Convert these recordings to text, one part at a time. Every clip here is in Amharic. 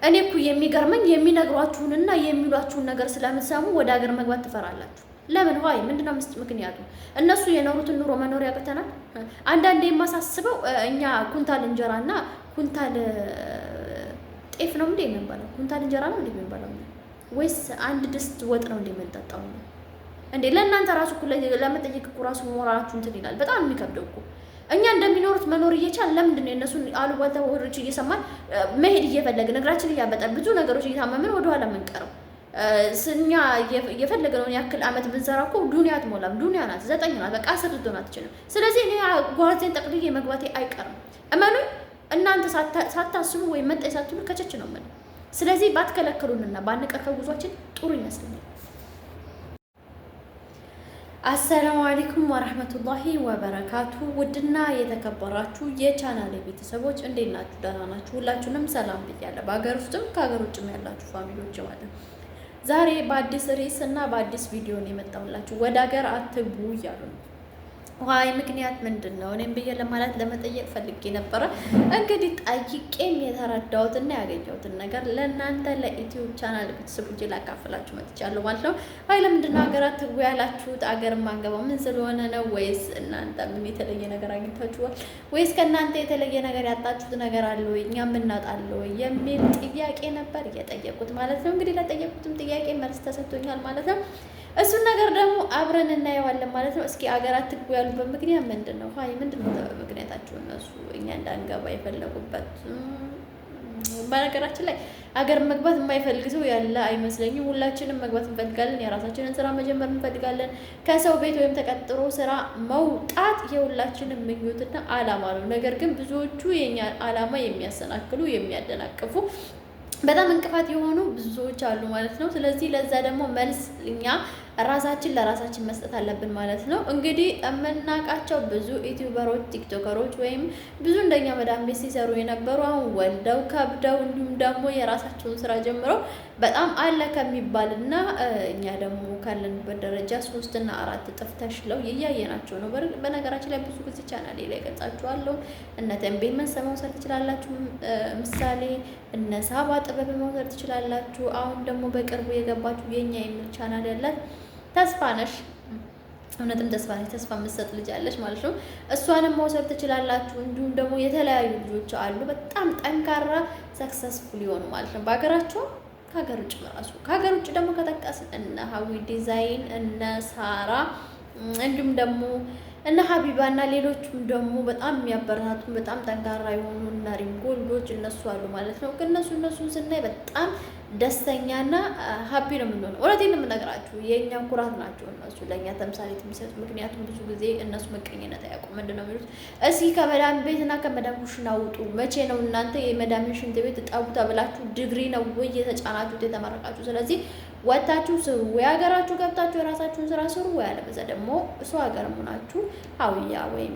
እኔ እኮ የሚገርመኝ የሚነግሯችሁንና የሚሏችሁን ነገር ስለምትሰሙ ወደ ሀገር መግባት ትፈራላችሁ። ለምን? ዋይ ምንድነው ምክንያቱ? እነሱ የኖሩትን ኑሮ መኖር ያቅተናል። አንዳንዴ የማሳስበው እኛ ኩንታል እንጀራና ኩንታል ጤፍ ነው እንዴ የምንበላው? ኩንታል እንጀራ ነው እንዴ የምንበላው? ወይስ አንድ ድስት ወጥ ነው እንዴ የምንጠጣው እንዴ? ለእናንተ ራሱ እኮ ለመጠየቅ እኮ ራሱ ሞራላችሁ እንትን ይላል። በጣም የሚከብደው እኮ እኛ እንደሚኖሩት መኖር እየቻል ለምንድን ነው የእነሱን አሉባልታ ወሬዎች እየሰማን መሄድ እየፈለግን እግራችን እያበጠ ብዙ ነገሮች እየታመምን ወደኋላ የምንቀረው? እኛ የፈለግነውን ያክል አመት ብንሰራ እኮ ዱንያ አትሞላም። ዱንያ ናት 9 ናት፣ በቃ 10 ልትሆን አትችልም። ስለዚህ እኔ ጓዜን ጠቅልዬ መግባቴ አይቀርም። እመኑኝ፣ እናንተ ሳታስቡ ወይም መጣ ሳትሉ ከቸች ነው ምን። ስለዚህ ባትከለክሉንና ባንቀር ጉዟችን ጥሩ ይመስለኛል። አሰላሙ አለይኩም ወራህመቱላሂ ወበረካቱ። ውድና የተከበራችሁ የቻናሌ ቤተሰቦች እንዴት ናችሁ? ደህና ናችሁ? ሁላችሁንም ሰላም ብያለሁ። በሀገር ውስጥም ከሀገር ውጭም ያላችሁ ፋሚሊዎች ማለት ነው። ዛሬ በአዲስ ርዕስ እና በአዲስ ቪዲዮ ነው የመጣሁላችሁ። ወደ ሀገር አትግቡ እያሉ ነው። ዋይ ምክንያት ምንድን ነው? እኔም ብዬ ለመጠየቅ ፈልጌ ነበረ። እንግዲህ ጠይቄም የተረዳሁትና ያገኘሁትን ነገር ለእናንተ ለዩቲዩብ ቻናል ቤተሰቦቼ ላካፍላችሁ መጥቻለሁ ማለት ነው። ዋይ ለምንድን ነው ሀገር አትግቡ ያላችሁት? አገር ማንገባው ምን ስለሆነ ነው? ወይስ እናንተ ምን የተለየ ነገር አግኝታችኋል? ወይስ ከእናንተ የተለየ ነገር ያጣችሁት ነገር አለ ወይ? እኛ ምናጣለ ወይ የሚል ጥያቄ ነበር እየጠየቁት ማለት ነው። እንግዲህ ለጠየቁትም ጥያቄ መልስ ተሰጥቶኛል ማለት ነው። እሱን ነገር ደግሞ አብረን እናየዋለን ማለት ነው። እስኪ አገር አትግቡ ያሉበት ምክንያት ምንድን ነው? ሀይ ምንድን ነው ምክንያታቸው? እነሱ እኛ እንዳንገባ የፈለጉበት። በነገራችን ላይ አገር መግባት የማይፈልግ ሰው ያለ አይመስለኝም። ሁላችንም መግባት እንፈልጋለን። የራሳችንን ስራ መጀመር እንፈልጋለን። ከሰው ቤት ወይም ተቀጥሮ ስራ መውጣት የሁላችንም ምኞትና አላማ ነው። ነገር ግን ብዙዎቹ የኛ አላማ የሚያሰናክሉ የሚያደናቅፉ በጣም እንቅፋት የሆኑ ብዙ ሰዎች አሉ ማለት ነው። ስለዚህ ለዛ ደግሞ መልስ እኛ ራሳችን ለራሳችን መስጠት አለብን ማለት ነው። እንግዲህ የምናውቃቸው ብዙ ዩቲዩበሮች፣ ቲክቶከሮች ወይም ብዙ እንደኛ መዳም ቤት ሲሰሩ የነበሩ አሁን ወልደው ከብደው እንዲሁም ደግሞ የራሳቸውን ስራ ጀምረው በጣም አለ ከሚባልና እኛ ደግሞ ካለንበት ደረጃ 3 እና 4 እጥፍ ተሽለው እያየናቸው ነው። በነገራችን ላይ ብዙ ጊዜ ቻናሌ ላይ ገልጻችኋለሁ። እነ ተንቤ መንሰ መውሰድ ትችላላችሁ ምሳሌ፣ እነ ሳባ ጥበብ መውሰድ ትችላላችሁ። አሁን ደግሞ በቅርቡ የገባችሁ የኛ የሚል ቻናል ያላት ተስፋ ነሽ፣ እውነትም ተስፋ ነሽ፣ ተስፋ የምትሰጥ ልጅ አለች ማለት ነው። እሷንም መውሰድ ትችላላችሁ። እንዲሁም ደግሞ የተለያዩ ልጆች አሉ በጣም ጠንካራ ሰክሰስፉል የሆኑ ማለት ነው በሀገራቸው ከሀገር ውጭ ራሱ። ከሀገር ውጭ ደግሞ ከጠቀስን እነ ሀዊ ዲዛይን፣ እነ ሳራ እንዲሁም ደግሞ እነ ሀቢባ እና ሌሎችም ደግሞ በጣም የሚያበረታቱ በጣም ጠንካራ የሆኑ እና ሪንጎልዶች እነሱ አሉ ማለት ነው። እነሱን ስናይ በጣም ደስተኛና ሀፒ ነው የምንሆነው። እውነቴን ነው የምነግራችሁ፣ የእኛ ኩራት ናቸው እነሱ ለእኛ ተምሳሌት የሚሰጡ። ምክንያቱም ብዙ ጊዜ እነሱ መቀኘነት አያውቁም። ምንድን ነው የሚሉት? እስኪ ከመዳም ቤትና ከመዳም ኩሽና ውጡ። መቼ ነው እናንተ የመዳምን ሽንት ቤት እጠቡ ተብላችሁ ዲግሪ ነው ወይ የተጫናችሁት የተመረቃችሁ? ስለዚህ ወታችሁ ስሩ፣ ወይ ሀገራችሁ ገብታችሁ የራሳችሁን ስራ ስሩ፣ ወይ አለበዛ ደግሞ እሱ ሀገር ሆናችሁ ሀውያ ወይም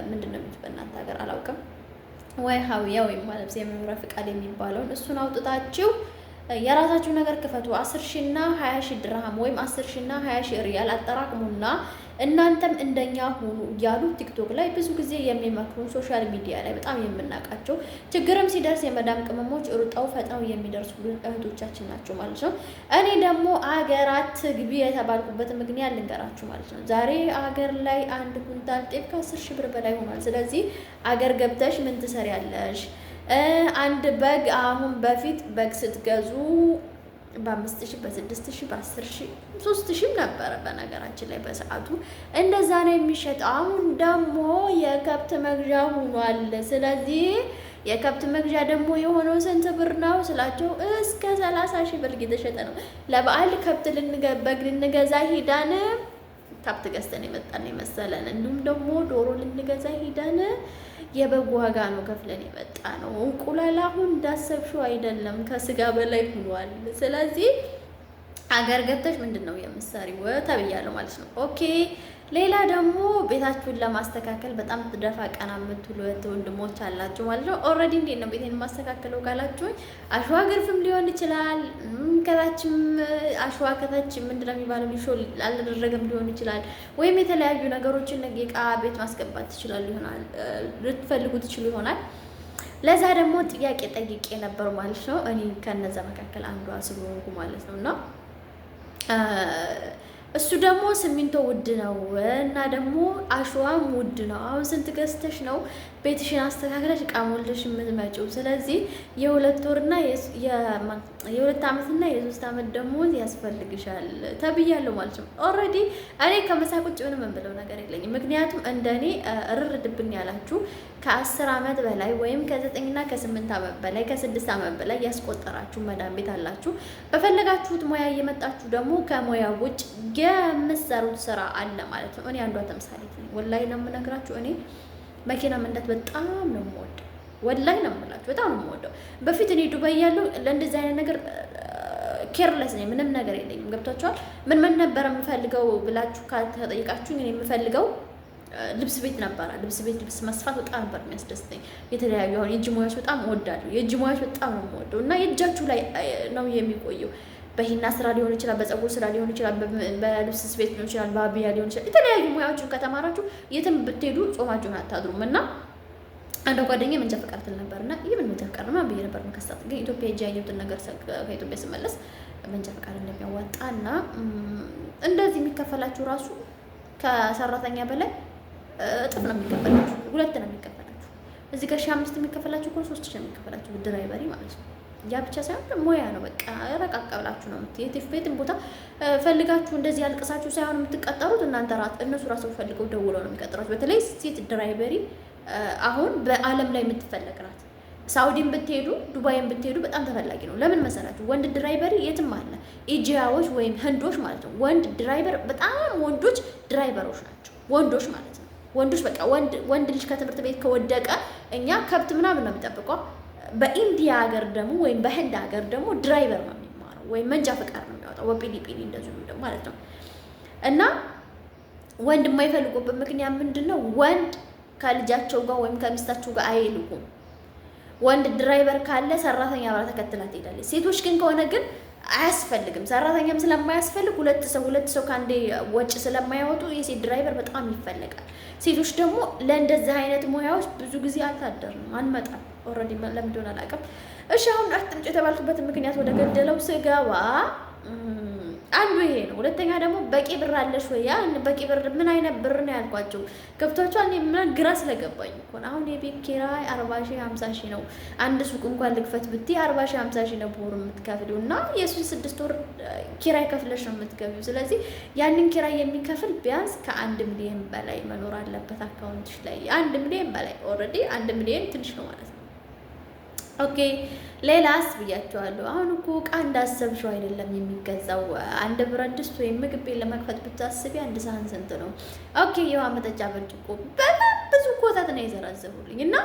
ምንድን ነው የሚሉት በእናንተ ሀገር አላውቅም፣ ወይ ሀውያ ወይም ማለት የመኖሪያ ፍቃድ የሚባለውን እሱን አውጥታችሁ የራሳችሁ ነገር ክፈቱ። 10,000 እና 20,000 ድርሃም ወይም 10,000 እና 20,000 ሪያል አጠራቅሙና እናንተም እንደኛ ሆኑ እያሉ ቲክቶክ ላይ ብዙ ጊዜ የሚመክሩን ሶሻል ሚዲያ ላይ በጣም የምናውቃቸው ችግርም ሲደርስ የመዳም ቅመሞች ሩጠው ፈጥነው የሚደርሱልን እህቶቻችን ናቸው ማለት ነው። እኔ ደግሞ አገራት ግቢ የተባልኩበት ምክንያት ልንገራችሁ ማለት ነው። ዛሬ አገር ላይ አንድ ኩንታል ጤፍ ከ10,000 ብር በላይ ሆኗል። ስለዚህ አገር ገብተሽ ምን ትሰሪያለሽ? አንድ በግ አሁን በፊት በግ ስትገዙ በ5,000 በ6,000 በ10,000 3,000 ነበረ። በነገራችን ላይ በሰዓቱ እንደዛ ነው የሚሸጥ። አሁን ደግሞ የከብት መግዣ ሆኗል። ስለዚህ የከብት መግዣ ደግሞ የሆነው ስንት ብር ነው ስላቸው እስከ 30,000 ብር እየተሸጠ ነው። ለበዓል ከብት በግ ልንገዛ ሂዳን ከብት ገዝተን የመጣን የመሰለን። እንዲሁም ደግሞ ዶሮ ልንገዛ ሂዳን የበግ ዋጋ ነው ከፍለን የመጣ ነው። እንቁላል አሁን እንዳሰብሽው አይደለም፣ ከስጋ በላይ ሆኗል። ስለዚህ አገር ገብተሽ ምንድን ነው የምትሰሪው ተብያለሁ ማለት ነው። ኦኬ ሌላ ደግሞ ቤታችሁን ለማስተካከል በጣም ትደፋ ቀና የምትሉ ወንድሞች አላችሁ ማለት ነው። ኦልሬዲ እንዴት ነው ቤቴን የማስተካከለው ካላችሁኝ አሸዋ ግርፍም ሊሆን ይችላል። ከታችም አሸዋ ከታች ምንድን ነው የሚባለው ሊሾ አልተደረገም ሊሆን ይችላል። ወይም የተለያዩ ነገሮችን እቃ ቤት ማስገባት ትችላሉ ይሆናል፣ ልትፈልጉ ትችሉ ይሆናል። ለዛ ደግሞ ጥያቄ ጠይቄ ነበር ማለት ነው። እኔ ከነዛ መካከል አንዷ ስለሆንኩ ማለት ነው። እና እሱ ደግሞ ሲሚንቶ ውድ ነው እና ደግሞ አሸዋም ውድ ነው። አሁን ስንት ገዝተሽ ነው ቤትሽን አስተካክለሽ እቃ ሞልተሽ የምትመጪው? ስለዚህ የ2 ወርና የ2 ዓመትና የ3 ዓመት ደሞዝ ያስፈልግሻል ተብያለሁ ማለት ነው። ኦልሬዲ እኔ ከመሳቅ ውጭ ምንም የምለው ነገር የለኝም። ምክንያቱም እንደኔ ርርድብን ያላችሁ ከ10 ዓመት በላይ ወይም ከ9ና ከ8 ዓመት በላይ ከ6 ዓመት በላይ ያስቆጠራችሁ መዳም ቤት አላችሁ። በፈለጋችሁት ሙያ እየመጣችሁ ደግሞ ከሙያ ውጭ የምትሰሩት ስራ አለ ማለት ነው። እኔ አንዷ ተምሳሌት ነኝ። ወላሂ ነው የምነግራችሁ። እኔ መኪና መንዳት በጣም ነው የምወደው። ወላሂ ነው የምላችሁ፣ በጣም ነው የምወደው። በፊት እኔ ዱባይ ያለው ለእንደዚህ አይነት ነገር ኬርለስ ነኝ። ምንም ነገር የለኝም። ገብቷችኋል? ምን ነበር የምፈልገው ብላችሁ ከተጠይቃችሁ እኔ የምፈልገው ልብስ ቤት ነበረ። ልብስ መስፋት በጣም ነበር የሚያስደስተኝ። የተለያዩ አሁን የእጅ ሙያዎች በጣም እወዳለሁ። የእጅ ሙያዎች በጣም ነው የምወደው እና የእጃችሁ ላይ ነው የሚቆየው። በሂና ስራ ሊሆን ይችላል፣ በፀጉር ስራ ሊሆን ይችላል፣ በልብስ ስፌት ሊሆን ይችላል፣ በአብያ ሊሆን ይችላል። የተለያዩ ሙያዎችን ከተማራችሁ የትም ብትሄዱ ጾማችሁን አታድሩም። እና አንዷ ጓደኛዬ መንጃ ፈቃድ ትል ነበርና ይሄን መንጃ ፈቃድ ነው ብዬ ነበር መከሳት። ግን ኢትዮጵያ ሄጄ ያየሁትን ነገር ከኢትዮጵያ ስመለስ መንጃ ፈቃድ እንደሚያዋጣና እንደዚህ የሚከፈላችሁ ራሱ ከሰራተኛ በላይ እጥፍ ነው የሚከፈላችሁ፣ 2 ነው የሚከፈላችሁ። እዚህ ጋር 5,000 የሚከፈላችሁ እኮ 3,000 የሚከፈላችሁ ድራይቨሪ ማለት ነው። ያ ብቻ ሳይሆን ሙያ ነው። በቃ ረቃቀብላችሁ ነው የምትሄድ ቤትን ቦታ ፈልጋችሁ እንደዚህ ያልቅሳችሁ ሳይሆን የምትቀጠሩት እናንተ እነሱ ራሱ ፈልገው ደውለው ነው የሚቀጥሯችሁ። በተለይ ሴት ድራይቨሪ አሁን በዓለም ላይ የምትፈለግ ናት። ሳውዲን ብትሄዱ ዱባይን ብትሄዱ በጣም ተፈላጊ ነው። ለምን መሰላችሁ? ወንድ ድራይቨሪ የትም አለ። ኢጂያዎች ወይም ህንዶች ማለት ነው። ወንድ ድራይቨር በጣም ወንዶች ድራይቨሮች ናቸው። ወንዶች ማለት ነው። ወንዶች በቃ ወንድ ልጅ ከትምህርት ቤት ከወደቀ እኛ ከብት ምናምን ነው የሚጠብቀው። በኢንዲያ ሀገር ደግሞ ወይም በህንድ ሀገር ደግሞ ድራይቨር ነው የሚማረው ወይም መንጃ ፈቃድ ነው የሚያወጣው። በፊሊፒን እንደዚሁ ደግሞ ማለት ነው። እና ወንድ የማይፈልጉበት ምክንያት ምንድነው? ወንድ ከልጃቸው ጋር ወይም ከሚስታቸው ጋር አይልቁም። ወንድ ድራይቨር ካለ ሰራተኛ አብራ ተከትላ ትሄዳለች። ሴቶች ግን ከሆነ ግን አያስፈልግም። ሰራተኛም ስለማያስፈልግ ሁለት ሰው ከአንዴ ወጪ ስለማያወጡ የሴት ድራይቨር በጣም ይፈለጋል። ሴቶች ደግሞ ለእንደዚህ አይነት ሙያዎች ብዙ ጊዜ አልታደርንም፣ አንመጣም። ኦልሬዲ ለምን እንደሆነ አላውቅም። እሺ አሁን አትምጭ የተባልኩበት ምክንያት ወደ ገደለው ስገባ አንዱ ይሄ ነው። ሁለተኛ ደግሞ በቂ ብር አለሽ ወይ? ያ በቂ ብር ምን አይነት ብር ነው ያልኳቸው ገብቷቸዋል። ምን ግራ ስለገባኝ እኮ ነው። አሁን የቤት ኪራይ 40,000 50,000 ነው። አንድ ሱቅ እንኳን ልክፈት ብትይ 40,000 50,000 ነው በወር የምትከፍለው እና የሱን 6 ወር ኪራይ ከፍለሽ ነው የምትገቢው። ስለዚህ ያንን ኪራይ የሚከፍል ቢያንስ ከ1 ሚሊዮን በላይ መኖር አለበት አካውንትሽ ላይ። 1 ሚሊዮን በላይ ኦልሬዲ 1 ሚሊዮን ትንሽ ነው ማለት ነው። ኦኬ ሌላስ ብያቸዋለሁ። አሁን እኮ እቃ እንዳሰብሽው አይደለም የሚገዛው። አንድ ብረት ድስት ወይም ምግብ ቤት ለመክፈት ብታስቢ አንድ ሳህን ስንት ነው? ኦኬ የውሃ መጠጫ ብርጭቆ፣ በጣም ብዙ ኮታት ነው የዘረዘሩልኝ። እና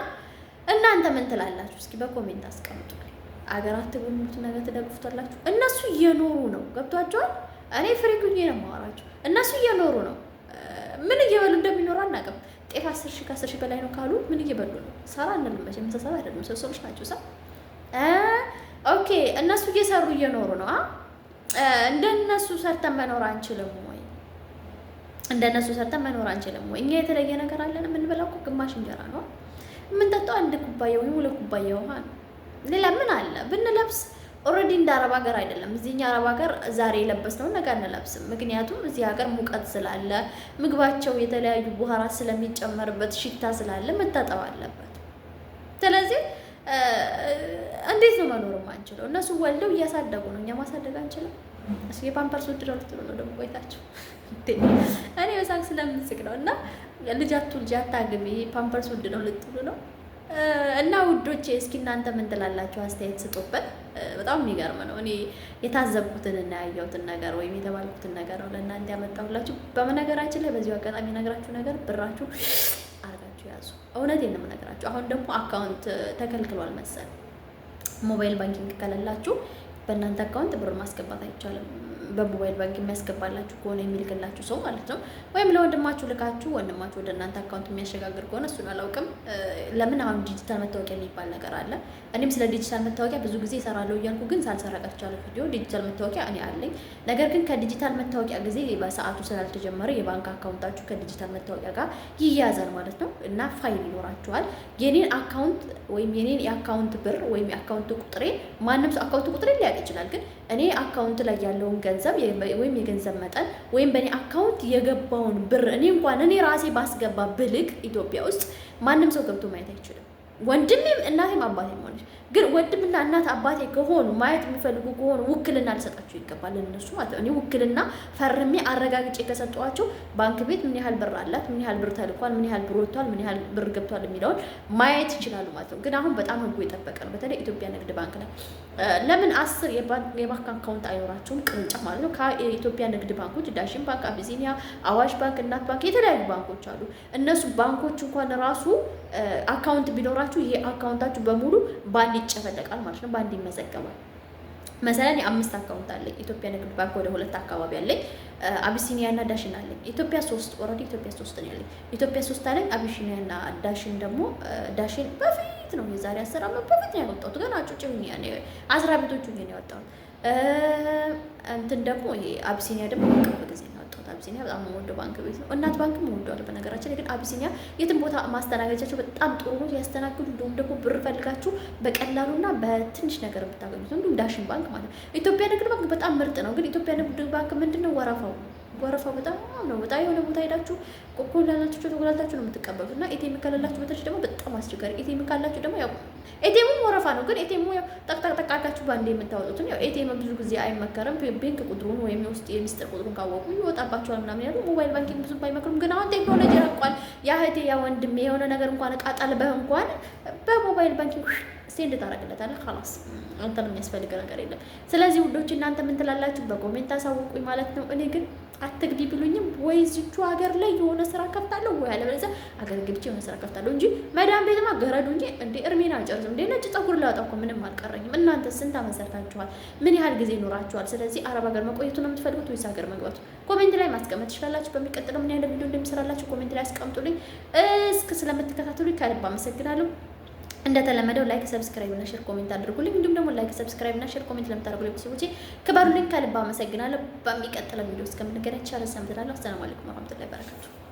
እናንተ ምን ትላላችሁ? እስኪ በኮሜንት አስቀምጡልኝ። አገራት በሚሉት ነገር ትደግፉታላችሁ? እነሱ እየኖሩ ነው። ገብቷቸዋል። እኔ ፍሬኩኝ ነው የማወራቸው። እነሱ እየኖሩ ነው። ምን እየበሉ እንደሚኖሩ አናውቅም። ጤፍ 10,000 ከ10,000 በላይ ነው ካሉ ምን እየበሉ ነው? ሰራ እንልመች የምትሰራ አይደለም። ሰዎች ናቸው ሳ ኦኬ እነሱ እየሰሩ እየኖሩ ነው። እንደነሱ ሰርተን መኖር አንችልም ወይ? እንደነሱ ሰርተን መኖር አንችልም ወይ? እኛ የተለየ ነገር አለን? የምንበላው እኮ ግማሽ እንጀራ ነው። የምንጠጣው 1 ኩባያ ወይም 2 ኩባያ ውሃ ነው። ሌላ ምን አለ? ብንለብስ ኦልሬዲ እንደ አረብ ሀገር አይደለም። እዚህኛ አረብ ሀገር ዛሬ የለበስነው ነገ አንለብስም። ምክንያቱም እዚህ ሀገር ሙቀት ስላለ ምግባቸው የተለያዩ ቡሃራት ስለሚጨመርበት ሽታ ስላለ መታጠብ አለበት። ስለዚህ እንዴት ነው መኖር አንችለው? እነሱ ወልደው እያሳደጉ ነው፣ እኛ ማሳደግ አንችልም። እሱ የፓምፐርስ ውድ ነው ልትሉ ነው ደግሞ ቆይታችሁ። እኔ በሳቅ ስለምስቅ ነው። እና ልጃቱ ልጅ አታግቢ ፓምፐርስ ውድ ነው ልትሉ ነው። እና ውዶቼ እስኪ እናንተ ምን ትላላችሁ? አስተያየት ስጡበት። በጣም የሚገርም ነው። እኔ የታዘብኩትን እና ያየሁትን ነገር ወይም የተባልኩትን ነገር ነው ለእናንተ ያመጣሁላችሁ። በመነገራችን ላይ በዚሁ አጋጣሚ ነግራችሁ ነገር ብራችሁ አርጋችሁ ያዙ። እውነቴን ነው የምነግራችሁ። አሁን ደግሞ አካውንት ተከልክሏል መሰል። ሞባይል ባንኪንግ ከሌላችሁ በእናንተ አካውንት ብር ማስገባት አይቻልም። በሞባይል ባንክ የሚያስገባላችሁ ከሆነ የሚልክላችሁ ሰው ማለት ነው። ወይም ለወንድማችሁ ልካችሁ ወንድማችሁ ወደ እናንተ አካውንት የሚያሸጋግር ከሆነ እሱን አላውቅም። ለምን አሁን ዲጂታል መታወቂያ የሚባል ነገር አለ። እኔም ስለ ዲጂታል መታወቂያ ብዙ ጊዜ እሰራለሁ እያልኩ ግን ሳልሰራ ቀርቻለሁ ቪዲዮ። ዲጂታል መታወቂያ እኔ አለኝ። ነገር ግን ከዲጂታል መታወቂያ ጊዜ በሰዓቱ ስላልተጀመረ የባንክ አካውንታችሁ ከዲጂታል መታወቂያ ጋር ይያዛል ማለት ነው እና ፋይል ይኖራችኋል። የኔን አካውንት ወይም የኔን የአካውንት ብር ወይም የአካውንት ቁጥሬ ማንም ሰው አካውንት ቁጥሬ ሊያውቅ ይችላል። ግን እኔ አካውንት ላይ ያለውን ገንዘብ ወይም የገንዘብ መጠን ወይም በእኔ አካውንት የገባውን ብር እኔ እንኳን እኔ ራሴ ባስገባ ብልክ ኢትዮጵያ ውስጥ ማንም ሰው ገብቶ ማየት አይችልም። ወንድሜም እናቴም አባቴም ሆነች። ግን ወንድምና እናት አባቴ ከሆኑ ማየት የሚፈልጉ ከሆኑ ውክልና ሊሰጣቸው ይገባል። እነሱ ማለት እኔ ውክልና ፈርሜ አረጋግጬ ከሰጠኋቸው ባንክ ቤት ምን ያህል ብር አላት፣ ምን ያህል ብር ተልኳል፣ ምን ያህል ብር ወጥቷል፣ ምን ያህል ብር ገብቷል የሚለውን ማየት ይችላሉ ማለት ነው። ግን አሁን በጣም ህጉ የጠበቀ ነው። በተለይ ኢትዮጵያ ንግድ ባንክ ላይ ለምን 10 የባንክ አካውንት አይኖራቸውም? ቅርንጫፍ ማለት ነው። ከኢትዮጵያ ንግድ ባንኮች ዳሽን ባንክ፣ አቢሲኒያ፣ አዋሽ ባንክ፣ እናት ባንክ የተለያዩ ባንኮች አሉ። እነሱ ባንኮች እንኳን ራሱ አካውንት ቢኖራችሁ ይሄ አካውንታችሁ በሙሉ ባንድ ይጨፈለቃል ማለት ነው። ባንድ ይመዘገባል። መሰለን የ5 አካውንት አለኝ። ኢትዮጵያ ንግድ ባንክ ወደ 2 አካባቢ አለኝ። አቢሲኒያ እና ዳሽን አለኝ። ኢትዮጵያ 3 ኦልሬዲ ኢትዮጵያ 3 ነው ያለኝ። ኢትዮጵያ 3 አለኝ። አቢሲኒያ እና ዳሽን ደግሞ ዳሽን በፊት ነው የዛሬ 10 ዓመት በፊት ነው ያወጣሁት። ገና አጭጭ ሁኝ ያኔ 10 ቤቶቹ ነው ያወጣሁት። እንትን ደግሞ ይሄ አቢሲኒያ ደግሞ ቅርብ ጊዜ ነው ያወጣሁት። አቢሲኒያ በጣም የምወደው ባንክ ቤት ነው። እናት ባንክም እወደዋለሁ በነገራችን ላይ። ግን አቢሲኒያ የትም ቦታ ማስተናገጃቸው በጣም ጥሩ ነው ያስተናግዱ። እንደውም ደግሞ ብር ፈልጋችሁ በቀላሉና በትንሽ ነገር የምታገኙት እንዲሁም ዳሽን ባንክ ማለት ነው። ኢትዮጵያ ንግድ ባንክ በጣም ምርጥ ነው። ግን ኢትዮጵያ ንግድ ባንክ ምንድነው ወረፋው በጣም ነው። በጣም የሆነ ቦታ ሄዳችሁ ኮኮላላችሁ ተጎላላችሁ ነው የምትቀበሉት። እና ኤቲኤም ካላላችሁ በተለይ ደግሞ በጣም አስቸጋሪ። ኤቲኤም ካላችሁ ደግሞ ያው ኤቲኤም ወረፋ ነው። ግን ኤቲኤም ያው ጠቅጠቅ አድርጋችሁ ባንዴ የምታወጡት ነው። ኤቲኤም ብዙ ጊዜ አይመከርም። ባንክ ቁጥሩን ወይም የውስጥ የሚስጥር ቁጥሩን ካወቁ ይወጣባችኋል ምናምን ያሉ። ሞባይል ባንኪንግ ብዙ ባይመክሩም። ግን አሁን ቴክኖሎጂ ያቋል። ያ እህቴ ያ ወንድሜ የሆነ ነገር እንኳን እቃ ጠልበህ እንኳን በሞባይል ባንኪንግ ሴንድ ታደርግለታለህ። خلاص አንተን የሚያስፈልግ ነገር የለም። ስለዚህ ውዶች እናንተ ምን ትላላችሁ? በኮሜንት አሳውቁኝ ማለት ነው። እኔ ግን አትግቢ ብሉኝም ወይ እዚቹ ሀገር ላይ የሆነ ስራ ከፍታለሁ ወይ አለበለዚያ ሀገር ገብቼ የሆነ ስራ ከፍታለሁ እንጂ መዳም ቤትማ ገረዱ እንጂ እንደ እርሜን አልጨርስም። እንደ ነጭ ፀጉር ላወጣ እኮ ምንም አልቀረኝም። እናንተ ስንት ዓመት ሰርታችኋል? ምን ያህል ጊዜ ኖራችኋል? ስለዚህ አረብ ሀገር መቆየቱ ነው የምትፈልጉት ወይስ ሀገር መግባቱ? ኮሜንት ላይ ማስቀመጥ ትችላላችሁ። በሚቀጥለው ምን ያህል ቪዲዮ እንደሚሰራላችሁ ኮሜንት ላይ አስቀምጡልኝ። ስለምትከታተሉኝ ከልብ አመሰግናለሁ። እንደተለመደው ላይክ ሰብስክራይብ እና ሼር ኮሜንት አድርጉልኝ። እንዲሁም ደግሞ ላይክ ሰብስክራይብ እና ሼር ኮሜንት ለምታደርጉልኝ ሰዎች ክበሩልኝ። ከልብ አመሰግናለሁ። በሚቀጥለው ቪዲዮ እስከምንገናኝ ቻው። ሰላም። አሰላሙ አለይኩም ወራህመቱላሂ ወበረካቱ።